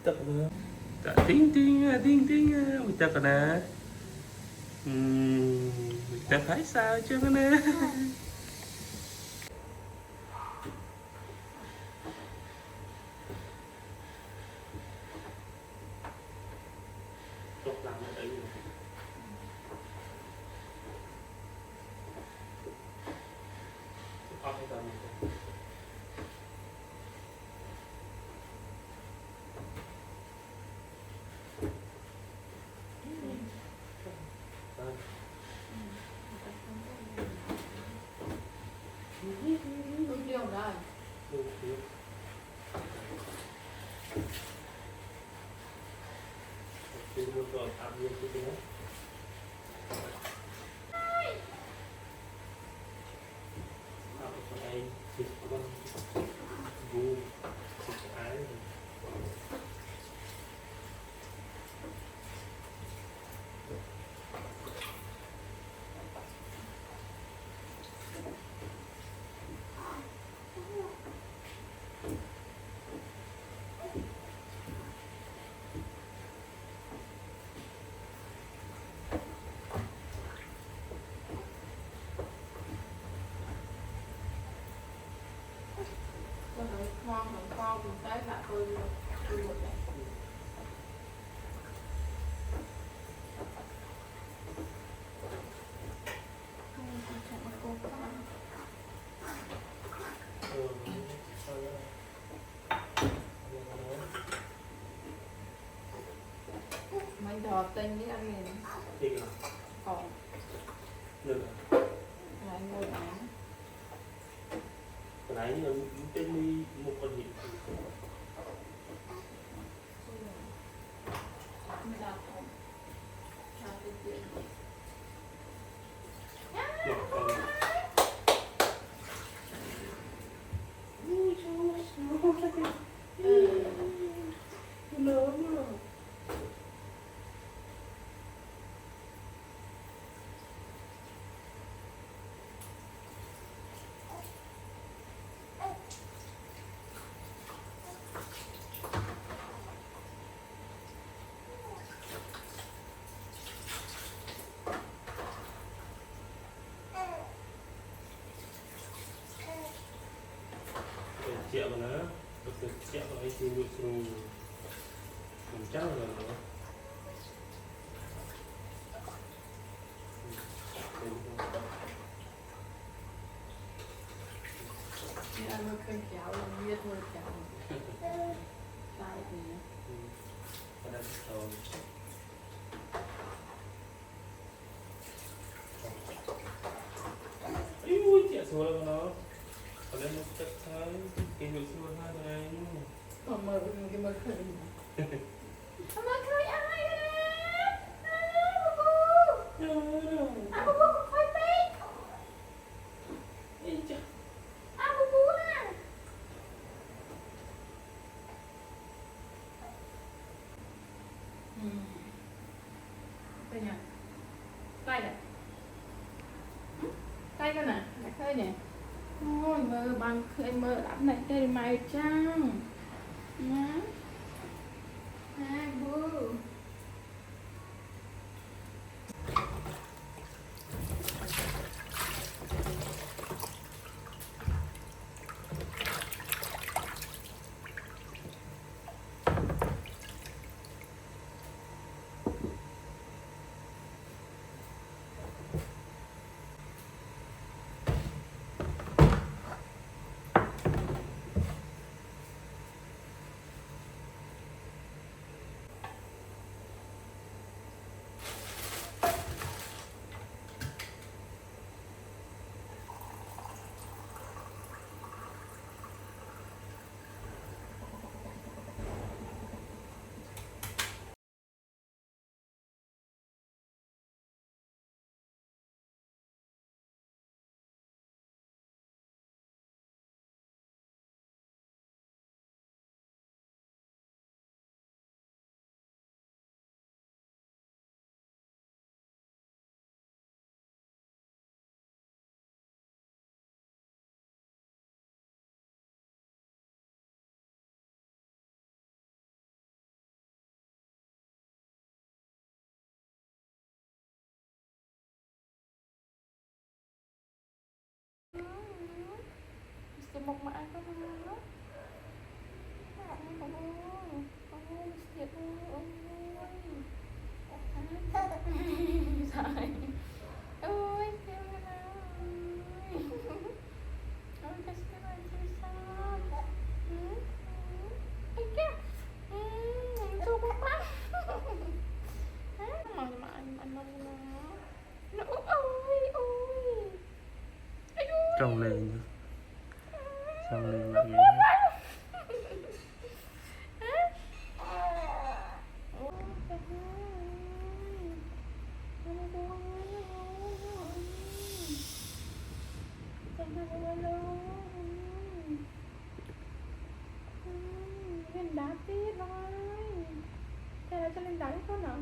tập nữa tinh tinh mình tập nè mình tập phải sao chứ nè ngon hơn con một cái là tôi một này mấy đò tinh với anh này còn được lại ngồi án cái này là tên đi một con vịt mình đặt không ra cái chuyện triệu mà nó được triệu ấy thì được dùng chắc là nó ăn nó canh kéo là biết thôi kéo tay thì có đang rồi ui triệu số là nó còn lên một chất thái cái hiệu số hai này còn mơ cái mơ khởi mơ khởi ai bố bố khoai tây bố bố nè đây nè tay nè tay con nè khơi nè ôi mơ bằng khơi mơ lắm này đây mày trăng má hai bố một mà ai có mà nó ôi ôi thiệt ôi trời ôi kêu nào ôi cái này chơi sao ôi kìa chụp quá mà anh nó ôi ôi trồng lên lại lên đá tiếp rồi thế là cho lên đá con nào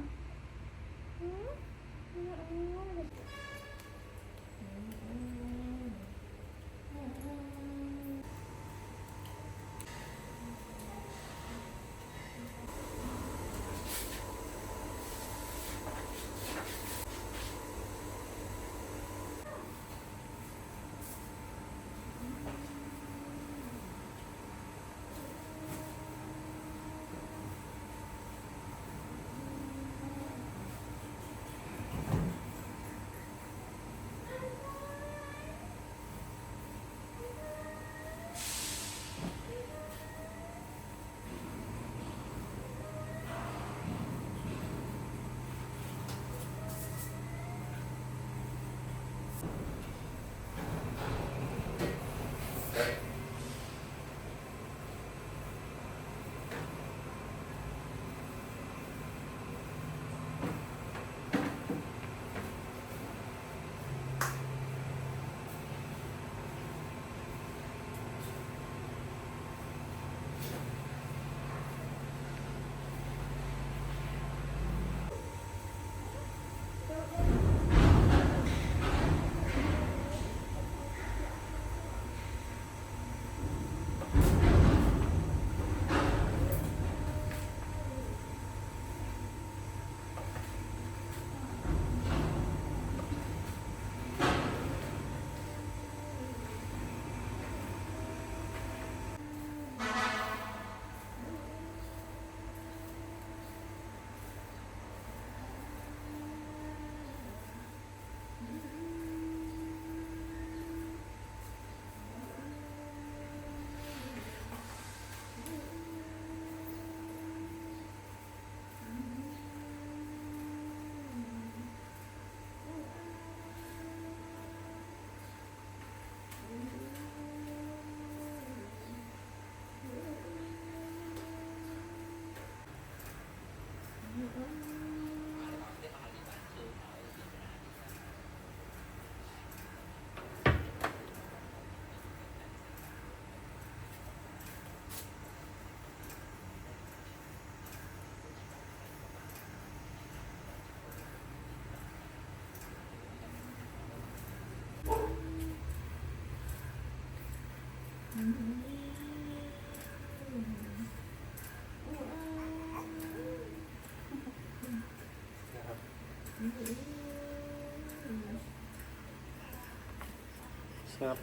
snap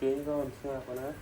tiếng con snap vào đó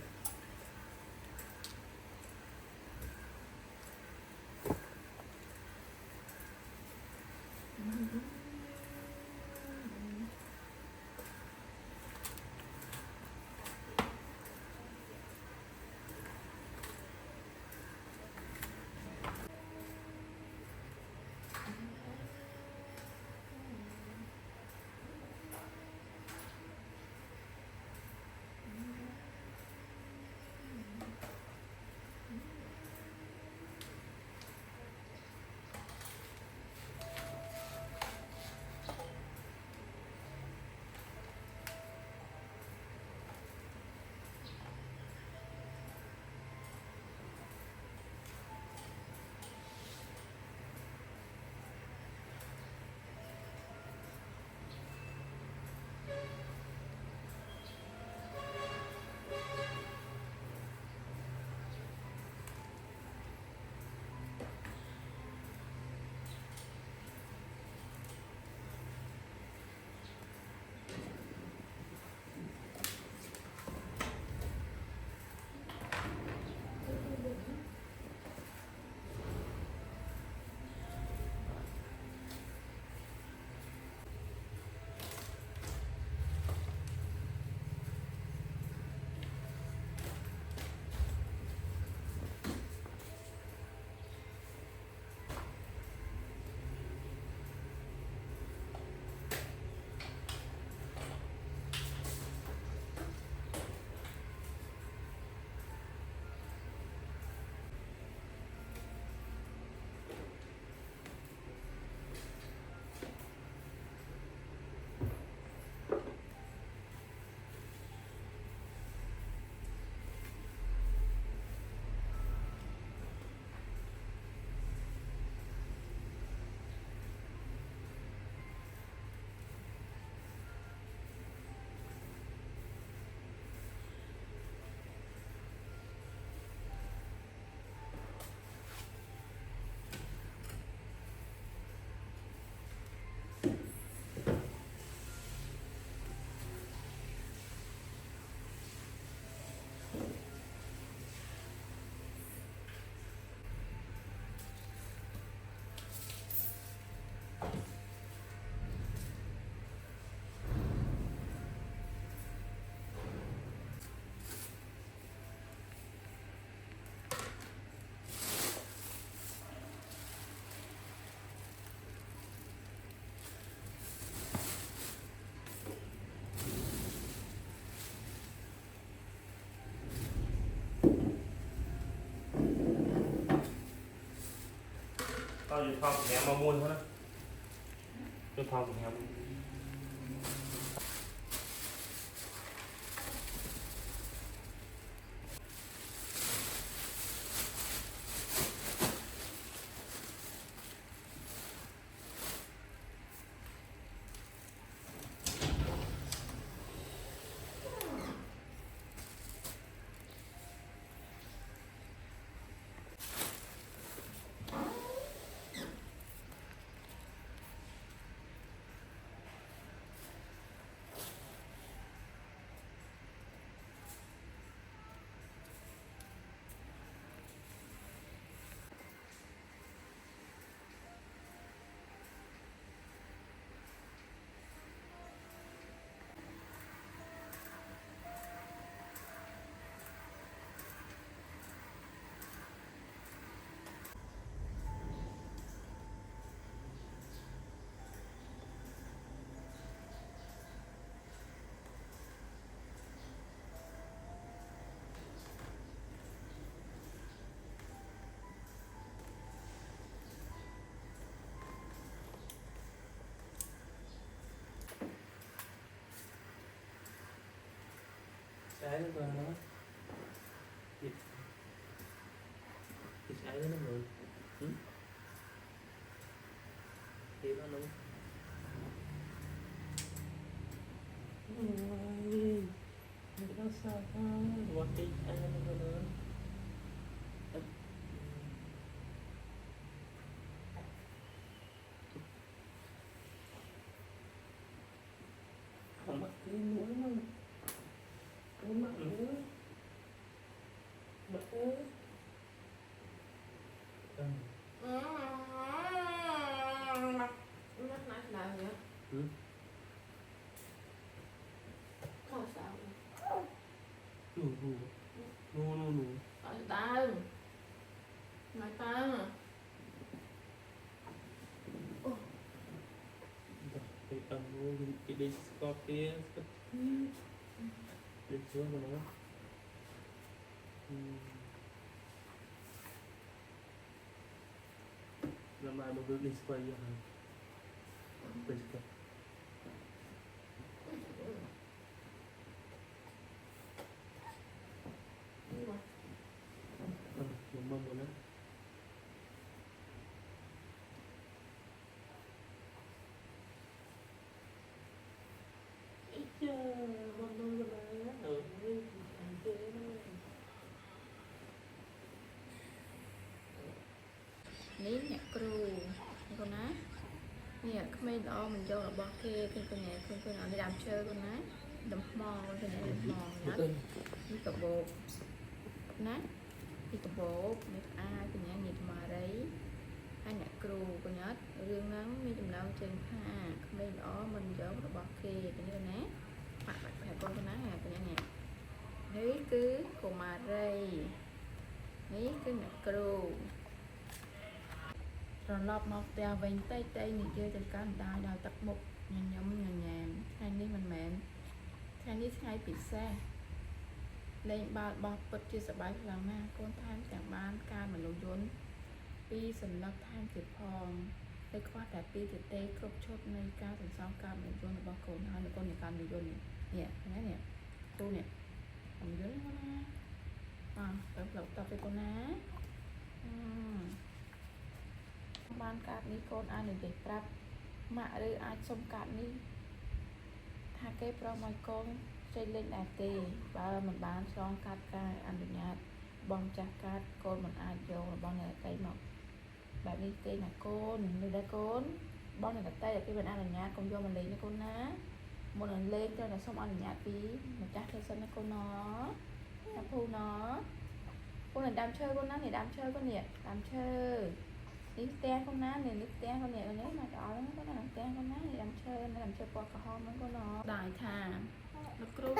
tao dùng phong của nhà mà muôn thôi đó cái phong của nhà trái nó vào nó thịt trái nó mượn thì nó nóng ôi nó sao ta quạt cái trái nó nữa không bắt cái mũi nó không bắt nữa bắt nữa Mắt nãy là gì á? Không sao. nụ nụ Tại ta. Mày ta. cái tầm cái đi Scorpio đi xuống rồi nó làm ai mà bước đi quay vậy hả bây giờ mầm mầm rồi đó chưa mầm mầm rồi đó ở đây ăn chơi đó Ní nhạc cừu con ná nè không mấy đó mình vô là bao kê con nhà con nào đi làm chơi con ná đấm mò con nhà đấm mò nhá đi tập bộ ná đi tập bộ mấy ai con nhà nhịp mà đấy hai nhạc cừu con nhá riêng nắng mấy chùm đâu trên ha không mấy đó mình vô là bao kê con như ná mặt phải con ná nè con nhà nè đấy cứ cùng mà đây đấy cứ nhạc cừu rồi lọp mọc tèo vành tay tay này kia từ cá đài đào tập mục nhàn nhàn hai ní mình mẹn hai ní hai bị xe lên ba bọt bật chia sẻ bài làm na con tham chẳng bán ca mà lô dốn pi sần lọc tham thiệt phòng đây khoa đại pi thiệt tê cướp chốt nơi cao thành sau cao mà dốn là bao cồn hai là con này cao mà dốn nè nè tu nè còn dốn nó na tập lọc tập với con ná ban cát ní con ai được để prap mạ rồi ai xong cát ní tha cái pro mai con xây lên đà tê và mình bán xong cát cài ăn được nhạt bong chặt cát con mình ai vô là bong này cây mọc bạn đi tê là con người đã con bong này là tay là cái mình ăn là nhạt con vô mình lấy nó con ná một lần lên cho là xong ăn nhạt tí mà chắc theo sân nó con nó phu nó con này đam chơi con nó này đam chơi con nè đam chơi nước te con ná này nước te con này nếu mà đỏ lắm có làm te con ná thì làm chơi qua cả hôm nó có nó đại thà nó kêu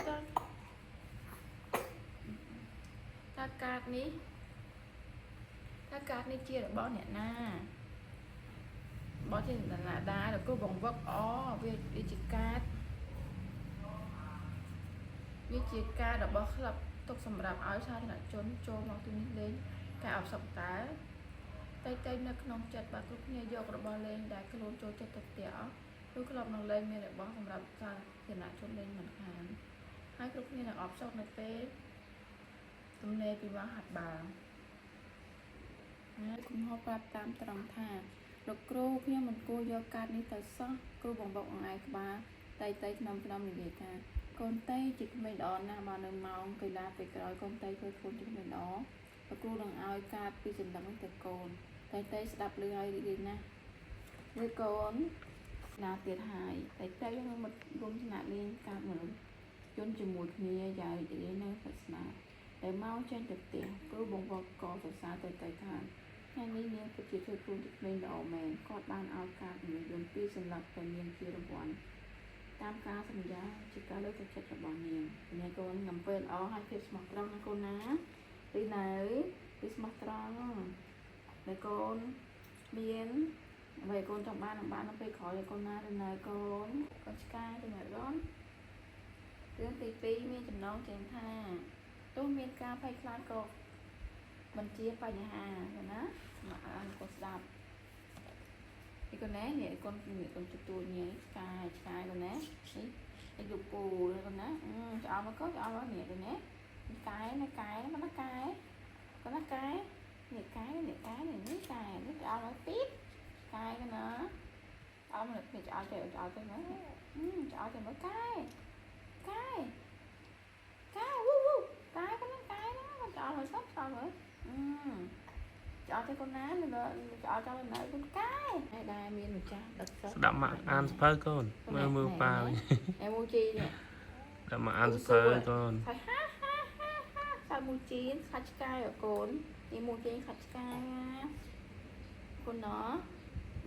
ta cát ní chia được bó nè na bó trên là đá được có vòng vấp ó về đi chỉ cát như chia ca được bó lập tục sầm rạp áo sao thì lại trốn trôn nó từ lên cái áo sọc tá tay nó không chặt bà cũng như vô rồi bỏ lên đại cái lối trôi chặt thật tẻo lúc cái lòng nó lên miền lại bỏ khôngรับra thì lại trốn lên mặt hàng hai lúc như là ốp sọc này phê tụi này bị vào hạt bà cũng hộpรับtam tròn thà lúc cru khi mình cô vô cát đi tới sót cru bồng bọc ai bà tay năm này vậy ta con tay chỉ mình đó na mà đừng màu cây lá phải cởi con tay thôi con chỉ mình đó và cru đừng ao cát bị dừng đắng từ cồn tay đập lưỡi ai đi nè lưỡi cồn là thiệt hại tay nó một luôn nạt lên cát mà chôn chìm mùi kia dài để nơi phải nè để mau trên thực tiễn cru bồng bọc có phải xa tay thàn haiนี้เนี่ยก็จะช่วยคุณจะเป็นดอกแมนกอดบ้านเอาการหนึ่งยนปีสำหรับการเรียนที่ระบวนตามการสัญญาจิการเลิกจัดระบวนเนียนเนี่ยก็งำเป็นเอาให้เพียสมัครตรังนะคนนะปีไหนปีสมัครตรังในคนเมียนvề con trong ba nó phải khỏi để con na để này con sky để này đó tiếng tí miên chấm nón chém tha tôi miên ca phải khai cô mình chia phải nhà hàng rồi đó mà ăn con đạp thì con né nhẹ con chụp tôi nhẹ sky con né cái dục cù rồi con né cho nó có cho nó nhẹ rồi né cái nó mà nó cái con nó cái nhẹ cái này nó cài nó cho nó tiếp cái nữa ông là thì cho nó cho nó cái nó cho nó sắp cho nữa cho con ná nữa cho nó con cái đây đây miên một cha đất đậm mặn ăn phơi con mưa pha em mua chi nè đậm mặn ăn phơi con sao mua chi khát cay ở con đi mua chi khát cay con nó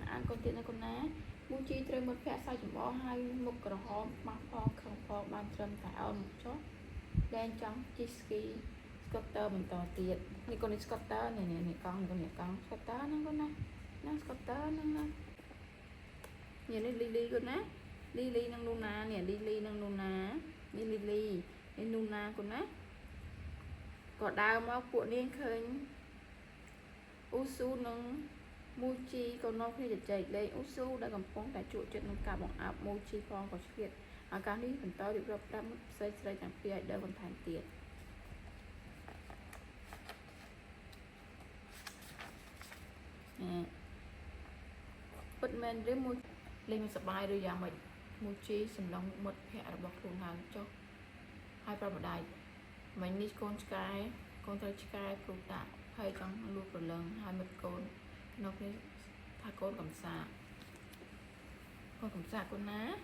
ăn con tiền con ná mua chi trời một phe sao chủng bó hai một cờ hòm măng phong không phong ban trâm phải ôm một chút đen trắng chiski Scooter mình to tiệt này con Scooter này con Scooter nó con này nó Scooter nó nhìn đây Lily con á Lily năng Luna nè Lily năng Luna Lily Luna con á có đào máu cuộn lên khơi Usu nâng Muji còn nó khi chạy đây Usu đã cầm phong tại trụ chuyện nâng cả bọn áp Muji phong có xuất hiện ở các ní phần to được rập đâm xây chẳng phía đỡ còn thành tiệt bất men đến mua lên sập bài rồi giờ mình mua chi sầm lòng một hẹ bọc luôn hàng cho hai phần một đài mình đi con trai sky cũng đã hay trong luôn một lần hai một con nó cái thay con cầm xà con ná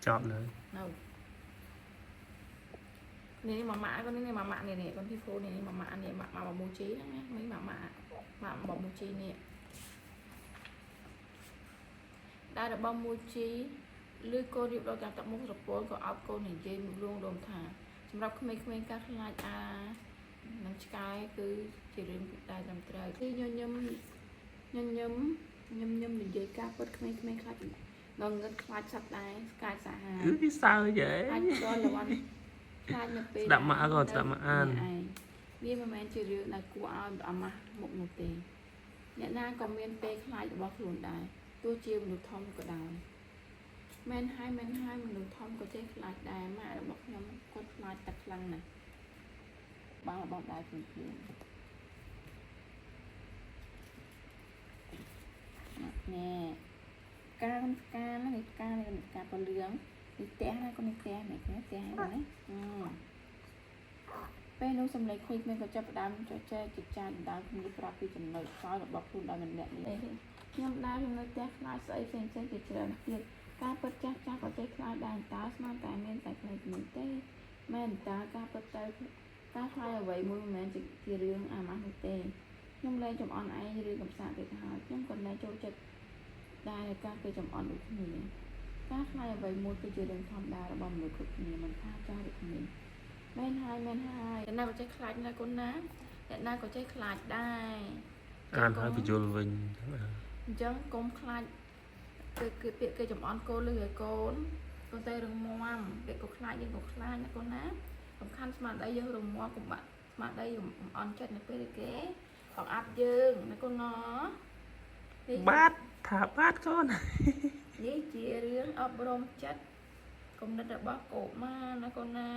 chọnเลย đâu này mà mạ con này mà mạ này con thi phố này mà mạ này mà mua chi đó nhé mấy mà bỏ mua chi nè đây là bông mochi lưới cô điệp đôi cả tập một tập bốn của áo cô này dây một luôn đồn thảสำหรับmấy các like nắng sky cứ chỉ riêng đại làm trời khi nhâm mình dây cá bớt mấy khác gần gần khai sạch đây sky xả hàng cái sao vậy anh cho là anh khai nhập về đậm mã còn đậm mã ăn vì mà mình chỉ riêng là của áo mà một tiền nhận ra comment pe khai được bóc luôn đại tôi chiều được thông của đào men hai mình được thông của chế lại đài mà bóc nhóm con lại tật lăng này bao là bóc đài thường thường nè ca nó này ca con lưỡng đi té này con té này rồi đấy bênนู้นสำเร็จคุยมันก็จะประดามจะแจ้จิตใจดาวมีปราบปีจำเลยซอยแบบบอกคุณดาวมันแหลกนี่ยังดาวยังเลยแจ้คลายใส่เส้นจิตใจนักเรียนการเปิดจ้าก็ใจคลายดาวตาสมาแต่เมนแต่คลายเหมือนเต้แม่นตาการเปิดใจการคลายเอาไว้มือแม่จิตที่เรื่องอามาหุเต้ยังเลยจำอ่อนไอเรื่องกับสารติดหายังคนเลยโจจิตได้การไปจำอ่อนอุทนีการคลายเอาไว้มือคือจะเรื่องทำดาวระบำหรือขุดนี่มันฆ่าเจ้าอุทนีmen hai hiện nay có trái khláy là con ná hiện nay có trái khláy đai ăn hơi bị chua vinh chẳng con khláy cái việc cái chồng on cô lười con tay rừng moam việc có khláy nhưng có khláy là con ná còn khăn mà đây dương rừng moam của bạn mà đây dùng on chết là cái kế còn áp dương là con nó bát thả bát con នេះជារឿងអប់រំចិត្តគំនិតរបស់កុមារណាកូនណា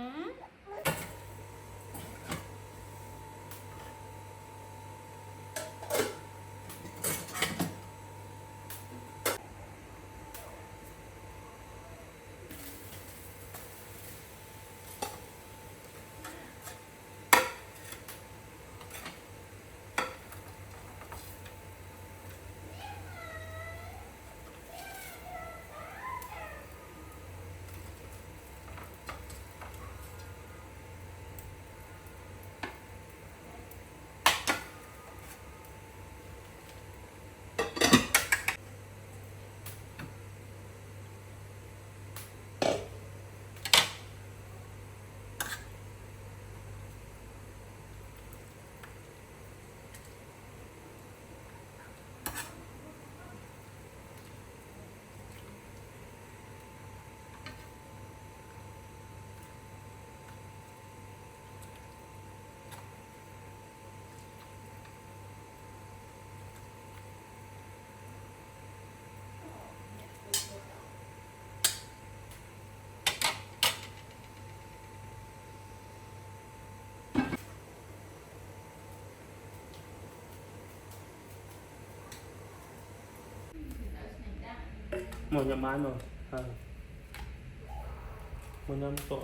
một nhầm bán rồi một nhầm tổ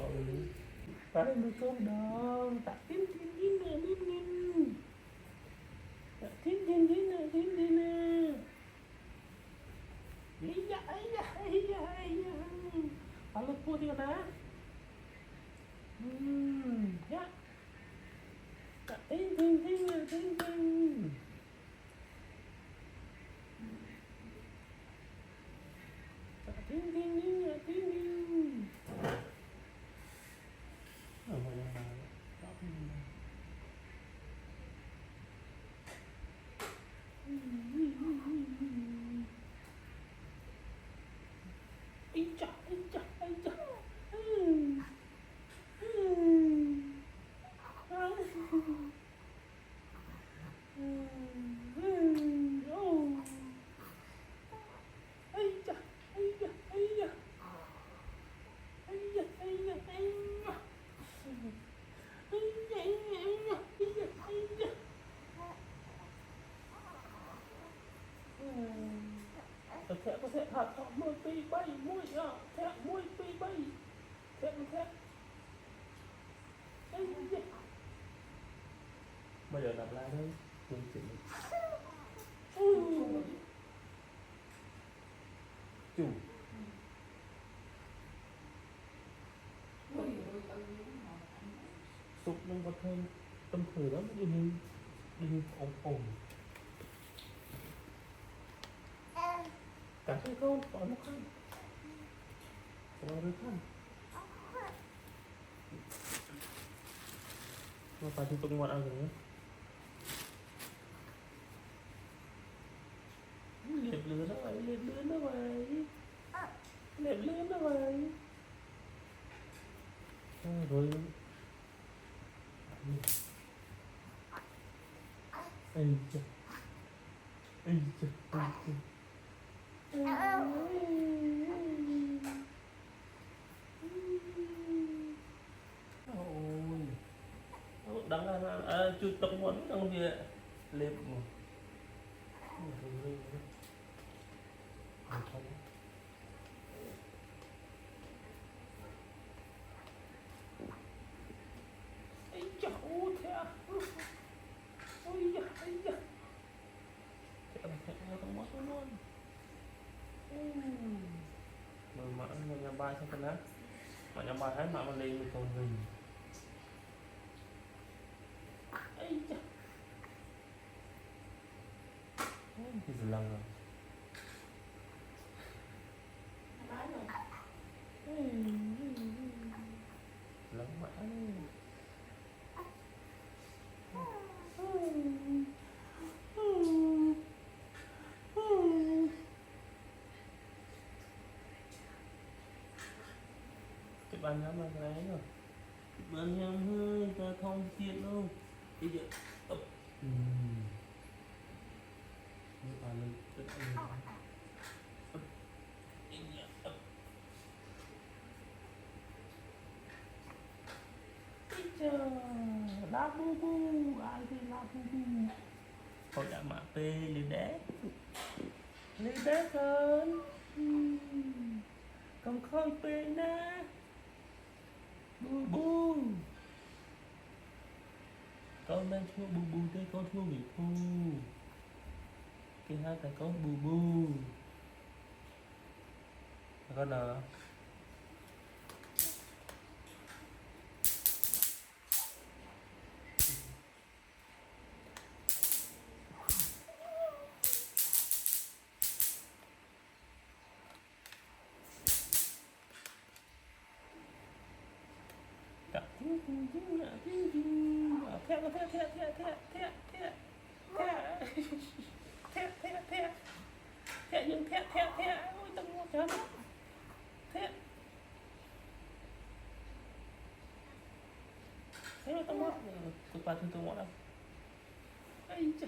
đấy một câu đó tạ tím tím tím nè tím tím tạ tím tím tím nè tím tím nè ấy da ấy da ấy da ấy da alo pua đi con á ya tạ tím tím tím nè tím tím Ding ding ding ding ding. Oh my God. Icha, icha, icha. Có thể hạt họ môi pi bay môi à thẹn môi pi bay thẹn bây giờ lặp lại đây mình chỉnh chủ sụp lên có thêm tâm thử lắm đi ổn cả cái con có một khăn có đôi khăn nó phải tiếp tục ngoặt ăn rồi liệp lươn nó vậy liệp lươn nó vậy liệp lươn nó vậy rồi ây chà ây chà ây chà đắng là chưa tập huấn trong gì liệp ấy chà ô thế à ôi da ấy da thế là không mất luôn mà nhà bài sao cái đó mà nhà bài thấy mà lên mình còn hình ấy da thì lần rồi lần mãi cái bàn nhắm là cái đấy rồi bàn nhắm hơi ta thông thiện đâu bây giờ ấp cái bàn lên Labubu, ai Labubu. Kau dah mak pe lidah. Lidah kan. Con khơi pe na. Bu. Con đang thua bu thế con thua bị phu. Cái hai tại con bu. Con nào? Ôi tao mua cho nó thế thế tao mua tụi bà tụi mua đâu ai cha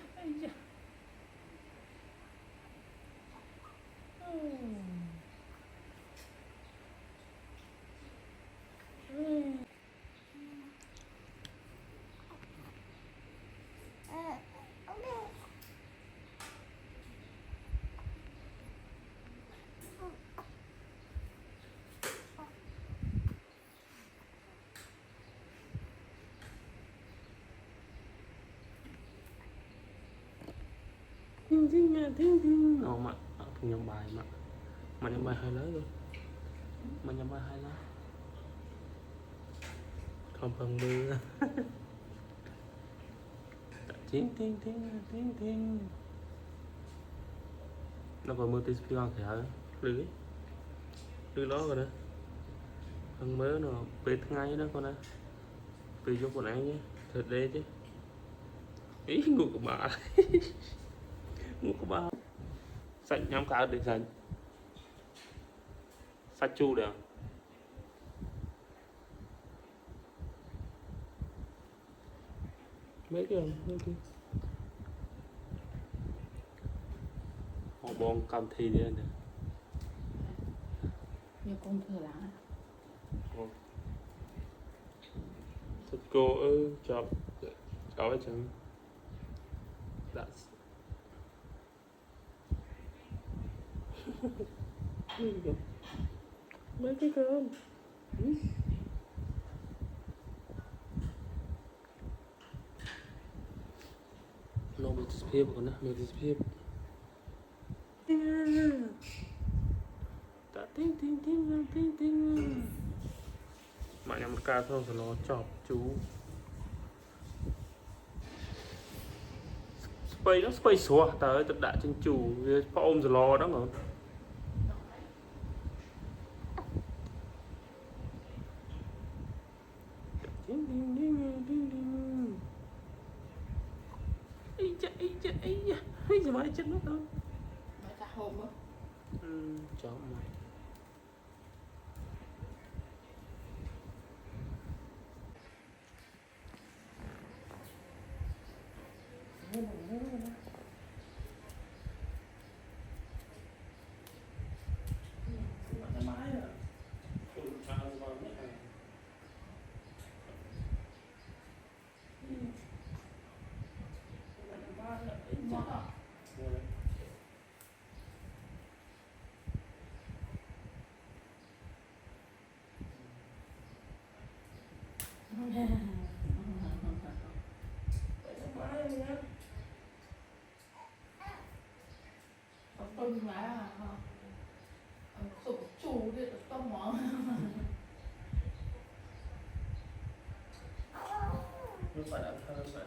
Ting. Oh mak punya bayi mak. Mana bayi hai lah. Mana bayi hai lah. Không phần mưa. Ting. Nó còn mưa tí phi con thì hả? Lưới đó rồi đó. Phần mưa nó về ngay đó con á. Về vô con ăn nhé. Thật đê chứ. Ý ngủ của bà. Ngủ của bà. Sạch nhắm cá được sạch. Sạch chu được. Mấy cái họ bong cầm thi đi anh nè. Nhiều con thừa lá. Thật cô chọc ấy chẳng. That's mấy cái cơm. Nó bị disappear con á, nó disappear. Đã ting. Mà nhắm một ca thôi rồi nó chọc chú. Space xóa tới tất đã trên chủ phá ôm rồi lo đó mà. Ây da mày chết mất không? Mày cả hộp á. Chó mày. Tôm má sụp chủ đi tôm mỏ. Nó phải ăn thơm vậy.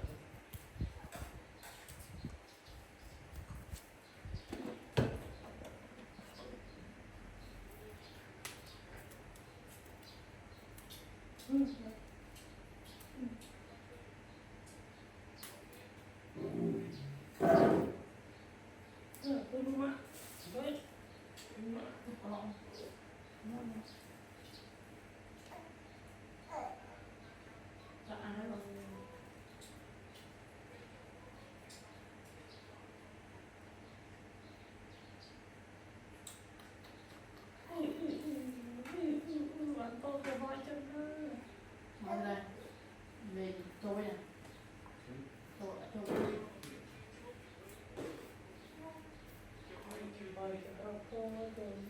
Ngon đây. Về trôi nè. rồi cái trâu khô với đường